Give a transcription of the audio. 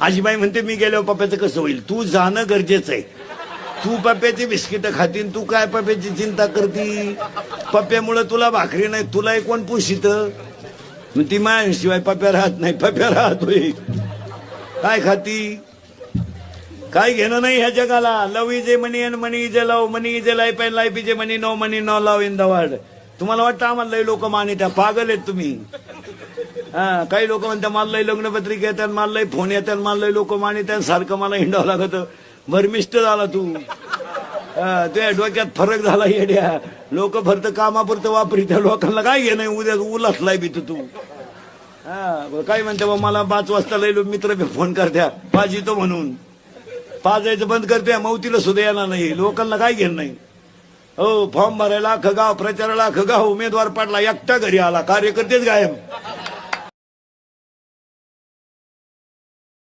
आजीबाई म्हणते मी गेल्यावर पप्प्याचं कसं होईल. तू जाणं गरजेचं आहे. तू पप्प्याची बिस्किट खातीन, तू काय पप्प्याची चिंता करती. पप्प्यामुळे तुला भाकरी नाही, तुला कोण पुशित. ती माझ्याशिवाय पप्प्या राहत नाही. पप्प्या राहतोय काय खाती. काय घेणं नाही ह्या जगाला. Love is a money and money is a love. Money is a life and life is a money. No money no love in the world. तुम्हाला वाटतं आम्हाला लय लोक मानित्या. पागल आहेत तुम्ही. हा, काही लोक म्हणतात मला लय लग्नपत्रिका येतात, मला लय फोन येतात, मला लय लोक मानित्या. सारखं मला हिंडावं लागत. भरमिष्ट झाला तू. तुझ्या डोक्यात फरक झाला येड्या. लोक फक्त कामापुरतं वापरी. त्या लोकांना काय घेणं. उद्या उलासलाय बी तू. हा, काय म्हणते बा मला 5 वाजता लय मित्र फोन करत्या पाजितो म्हणून. पाजायचं बंद करते. मौतीला सुद्धा येणार नाही. लोकांना काय घेणं नाही. हो, फॉर्म भरायला अख्खं गाव, प्रचाराला अख्खं गाव, उमेदवार पडला, एकटा घरी आला, कार्यकर्तेच गायब.